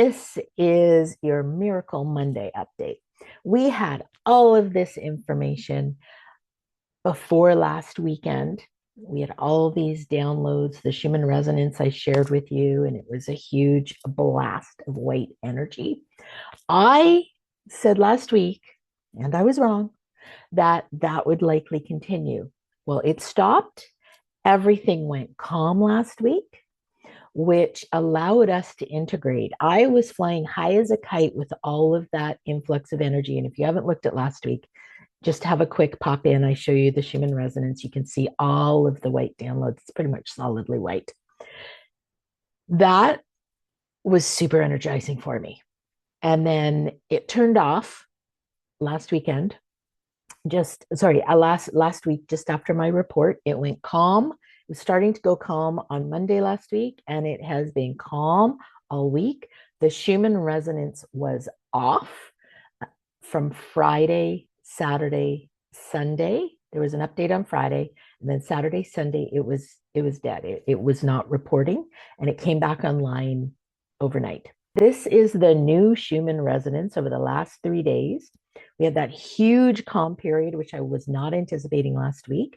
This is your Miracle Monday update. We had all of this information before last weekend. We had all these downloads, the Schumann resonance I shared with you, and it was a huge blast of white energy. I said last week, and I was wrong, that that would likely continue. Well, it stopped. Everything went calm last week, which allowed us to integrate. I was flying high as a kite with all of that influx of energy. And if you haven't looked at last week, just have a quick pop in. I show you the Schumann resonance. You can see all of the white downloads. It's pretty much solidly white. That was super energizing for me. And then it turned off last weekend. Last week, just after my report, it went calm. It was starting to go calm on Monday last week, and it has been calm all week. The Schumann resonance was off from Friday, Saturday, Sunday. There was an update on Friday, and then Saturday, Sunday, it was dead. It was not reporting, and it came back online overnight. This is the new Schumann resonance over the last 3 days. We had that huge calm period, which I was not anticipating last week.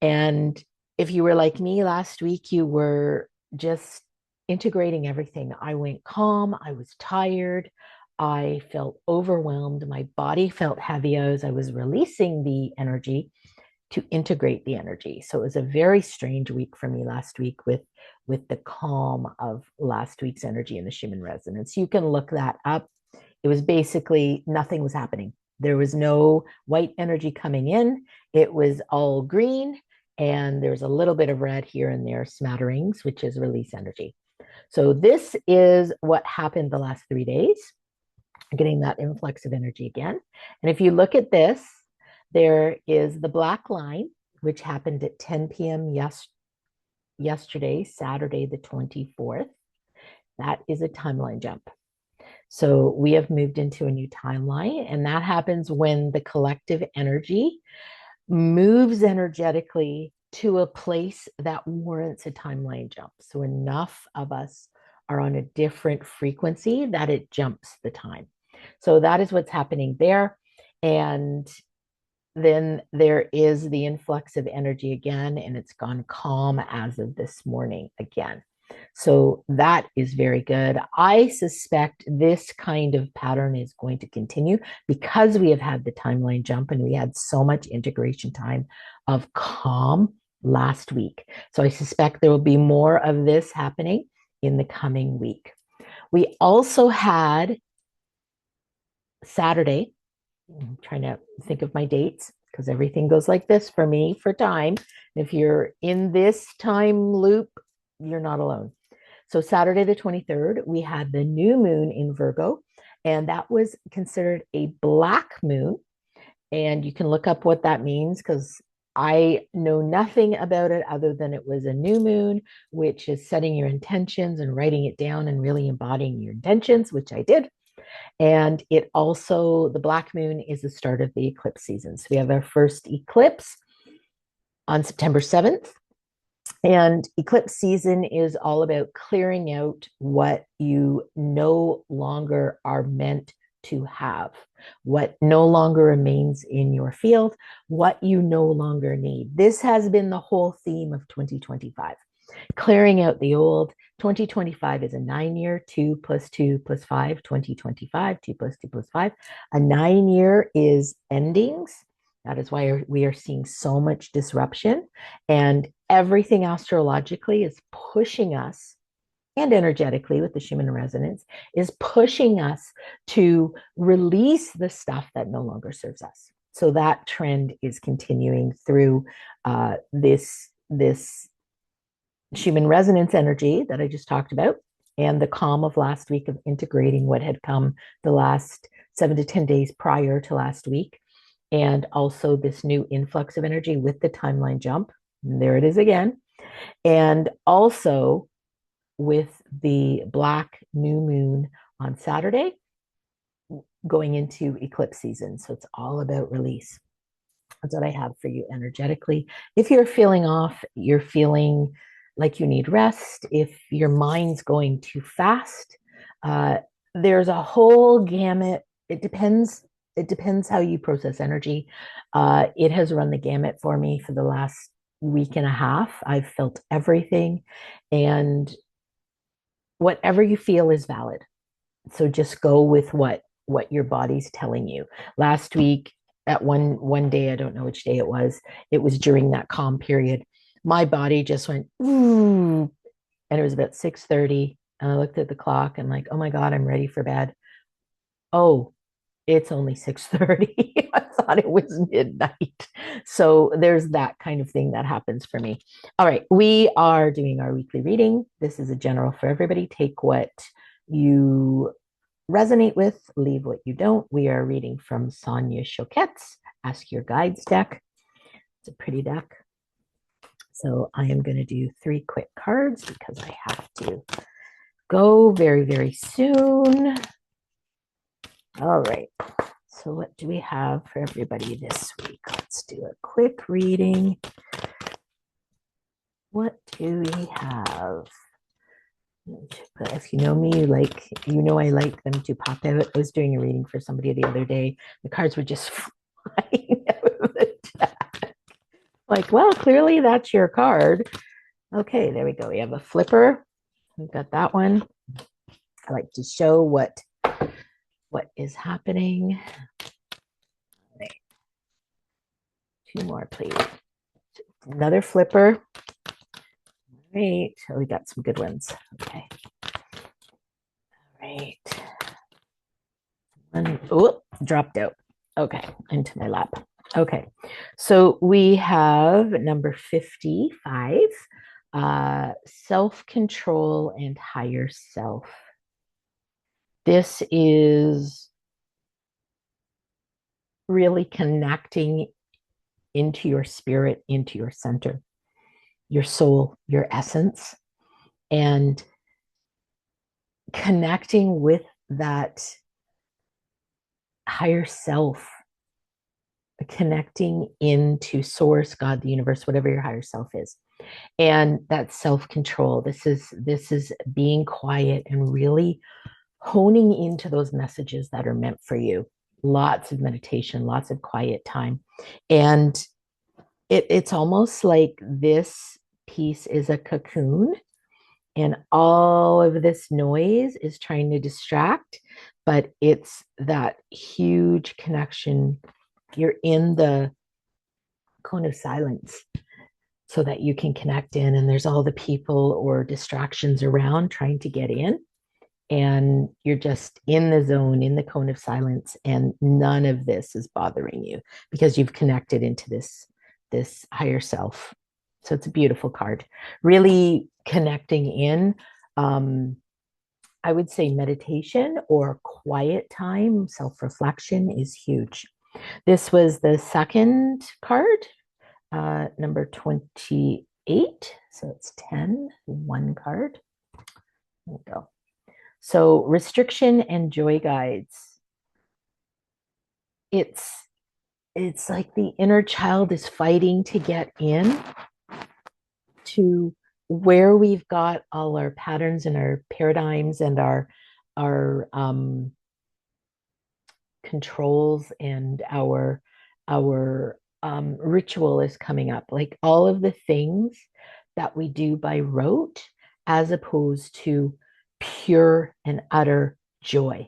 And if you were like me last week, you were just integrating everything. I went calm. I was tired. I felt overwhelmed. My body felt heavy as I was releasing the energy to integrate the energy. So it was a very strange week for me last week with the calm of last week's energy in the Schumann resonance. You can look that up. It was basically nothing was happening. There was no white energy coming in. It was all green, and there's a little bit of red here and there, smatterings, which is release energy. So this is what happened the last 3 days, getting that influx of energy again. And if you look at this, there is the black line, which happened at 10 p.m. yesterday, Saturday, the 24th. That is a timeline jump. So we have moved into a new timeline, and that happens when the collective energy moves energetically to a place that warrants a timeline jump. So enough of us are on a different frequency that it jumps the time. So that is what's happening there. And then there is the influx of energy again, and it's gone calm as of this morning again. So that is very good. I suspect this kind of pattern is going to continue because we have had the timeline jump and we had so much integration time of calm last week. So I suspect there will be more of this happening in the coming week. We also had Saturday. I'm trying to think of my dates because everything goes like this for me for time. If you're in this time loop, you're not alone. So Saturday the 23rd, we had the new moon in Virgo, and that was considered a black moon. And you can look up what that means because I know nothing about it other than it was a new moon, which is setting your intentions and writing it down and really embodying your intentions, which I did. And it also, the black moon is the start of the eclipse season. So we have our first eclipse on September 7th. And eclipse season is all about clearing out what you no longer are meant to have, what no longer remains in your field, what you no longer need. This has been the whole theme of 2025. Clearing out the old. 2025 is a 9-year, 2 plus 2 plus 5, 2025, 2 plus 2 plus 5. A 9-year is endings. That is why we are seeing so much disruption. And everything astrologically is pushing us, and energetically with the Schumann resonance, is pushing us to release the stuff that no longer serves us. So that trend is continuing through this Schumann resonance energy that I just talked about, and the calm of last week of integrating what had come the last 7 to 10 days prior to last week, and also this new influx of energy with the timeline jump. And there it is again. And also with the black new moon on Saturday, going into eclipse season. So it's all about release. That's what I have for you energetically. If you're feeling off, you're feeling like you need rest, if your mind's going too fast, Uh, there's a whole gamut. It depends how you process energy. It has run the gamut for me for the last week and a half. I've felt everything, and whatever you feel is valid. So just go with what your body's telling you. Last week, at one day, I don't know which day it was during that calm period. My body just went ooh, and it was about 6:30, and I looked at the clock and like, oh my God, I'm ready for bed. Oh, it's only 6:30. I thought it was midnight. So there's that kind of thing that happens for me. All right, we are doing our weekly reading. This is a general for everybody. Take what you resonate with, leave what you don't. We are reading from Sonia Choquette's Ask Your Guides deck. It's a pretty deck. So I am going to do 3 quick cards because I have to go very, very soon. All right. So what do we have for everybody this week? Let's do a quick reading. What do we have? If you know me, I like them to pop out. I was doing a reading for somebody the other day. The cards were just flying out of the deck. Like, well, clearly that's your card. Okay, there we go. We have a flipper. We've got that one. I like to show what is happening. All right. 2 more, please. Another flipper. All right. Oh, we got some good ones. Okay. All right. Oh, dropped out. Okay, into my lap. Okay, so we have number 55, self-control and higher self. This is really connecting into your spirit, into your center, your soul, your essence, and connecting with that higher self, connecting into source, God, the universe, whatever your higher self is. And that self-control. This is being quiet and really honing into those messages that are meant for you. Lots of meditation, lots of quiet time. And it's almost like this piece is a cocoon, and all of this noise is trying to distract, but it's that huge connection. You're in the cone of silence so that you can connect in, and there's all the people or distractions around trying to get in, and you're just in the zone, in the cone of silence, and none of this is bothering you because you've connected into this higher self. So it's a beautiful card, really connecting in. I would say meditation or quiet time, self-reflection is huge. This was the second card, number 28. So it's 10, 1 card. There we go. So restriction and joy guides. It's like the inner child is fighting to get in to where we've got all our patterns and our paradigms and our controls and our ritual is coming up, like all of the things that we do by rote as opposed to pure and utter joy.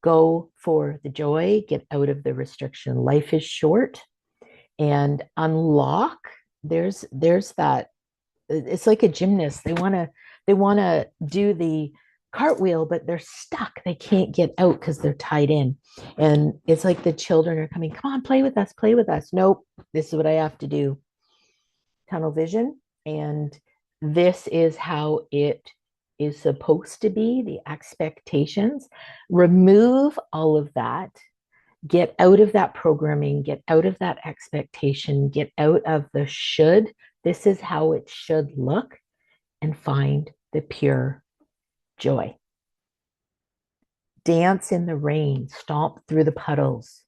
Go for the joy, get out of the restriction. Life is short, and unlock. There's that. It's like a gymnast. They want to do the cartwheel, but they're stuck. They can't get out because they're tied in. And it's like the children are coming, come on, play with us, play with us. Nope, this is what I have to do. Tunnel vision. And this is how it is supposed to be, the expectations. Remove all of that. Get out of that programming, get out of that expectation, get out of the should. This is how it should look, and find the pure joy. Dance in the rain, stomp through the puddles,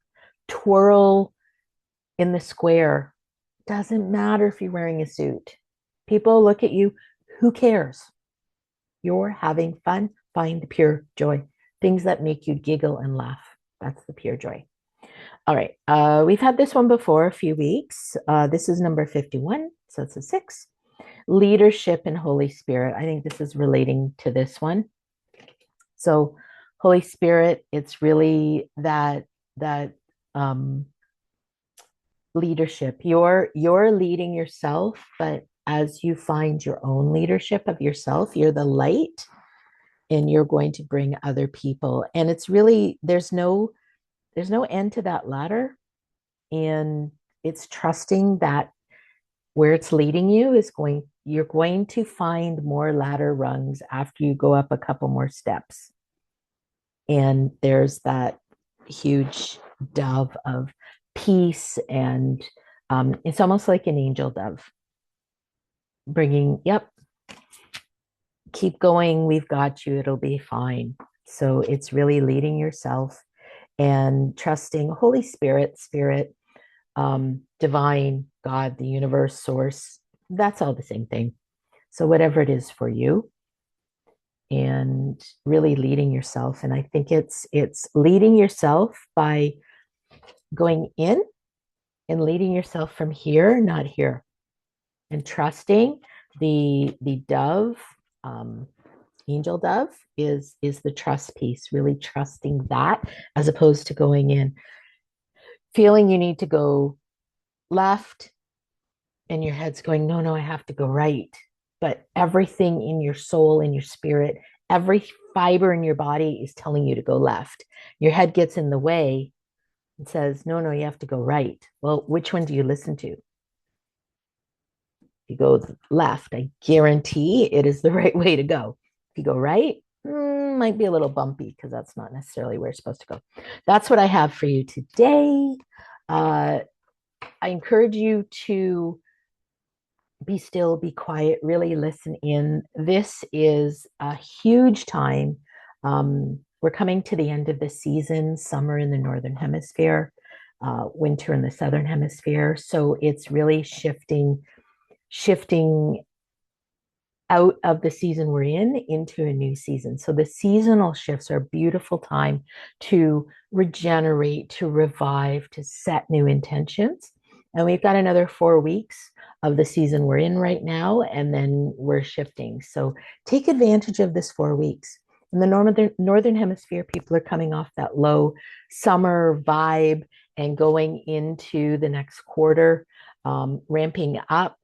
twirl in the square. Doesn't matter if you're wearing a suit. People look at you, who cares? You're having fun. Find the pure joy, things that make you giggle and laugh. That's the pure joy. All right. We've had this one before a few weeks. This is number 51. So it's a 6. Leadership and Holy Spirit. I think this is relating to this one. So Holy Spirit, it's really that leadership. You're leading yourself, but as you find your own leadership of yourself, you're the light and you're going to bring other people. And it's really there's no end to that ladder. And it's trusting that where it's leading you you're going to find more ladder rungs after you go up a couple more steps. And there's that huge dove of peace, and it's almost like an angel dove bringing, yep, keep going, we've got you, it'll be fine. So it's really leading yourself and trusting Holy Spirit, divine, God, the universe, source. That's all the same thing. So whatever it is for you, and really leading yourself. And I think it's leading yourself by going in and leading yourself from here, not here, and trusting the dove, angel dove is the trust piece. Really trusting that, as opposed to going in feeling you need to go left and your head's going, no, I have to go right. But everything in your soul, in your spirit, every fiber in your body is telling you to go left. Your head gets in the way and says, no, you have to go right. Well, which one do you listen to? If you go left, I guarantee it is the right way to go. If you go right, might be a little bumpy because that's not necessarily where it's supposed to go. That's what I have for you today. I encourage you to be still, be quiet, really listen in. This is a huge time. We're coming to the end of the season, summer in the Northern Hemisphere, winter in the Southern Hemisphere. So it's really shifting out of the season we're in into a new season. So the seasonal shifts are a beautiful time to regenerate, to revive, to set new intentions. And we've got another 4 weeks of the season we're in right now, and then we're shifting. So take advantage of this 4 weeks. In the northern hemisphere, people are coming off that low summer vibe and going into the next quarter, ramping up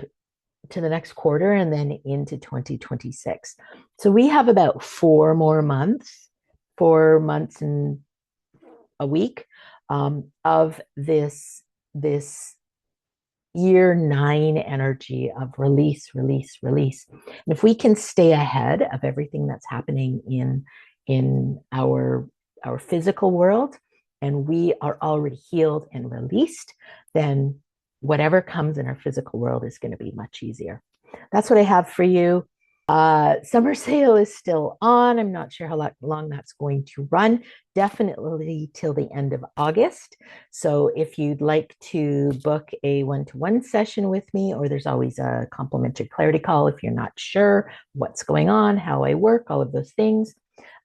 to the next quarter and then into 2026. So we have about 4 more months, 4 months and a week, of this year 9 energy of release. And if we can stay ahead of everything that's happening in our physical world, and we are already healed and released, then whatever comes in our physical world is going to be much easier. That's what I have for you. Summer sale is still on. I'm not sure how long that's going to run. Definitely till the end of August. So if you'd like to book a one-to-one session with me, or there's always a complimentary clarity call if you're not sure what's going on, how I work, all of those things.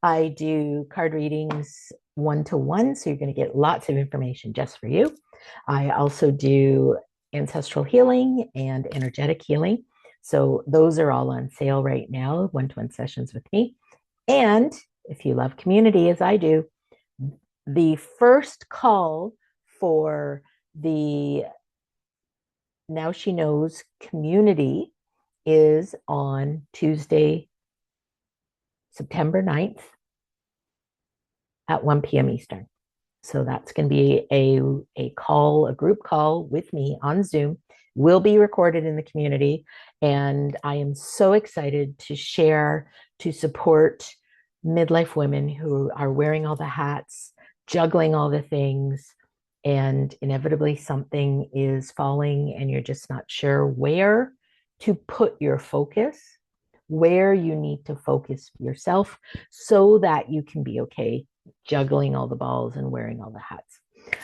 I do card readings one-to-one, so you're going to get lots of information just for you. I also do ancestral healing and energetic healing. So those are all on sale right now, one-to-one sessions with me. And if you love community as I do, the first call for the Now She Knows community is on Tuesday, September 9th at 1 p.m. Eastern. So that's going to be a group call with me on Zoom. Will be recorded in the community. And I am so excited to share, to support midlife women who are wearing all the hats, juggling all the things, and inevitably something is falling and you're just not sure where to put your focus, where you need to focus yourself so that you can be okay juggling all the balls and wearing all the hats.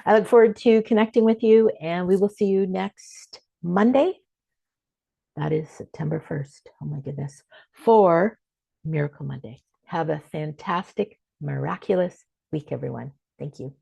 I look forward to connecting with you, and we will see you next Monday. That is September 1st. Oh my goodness. For Miracle Monday. Have a fantastic, miraculous week, everyone. Thank you.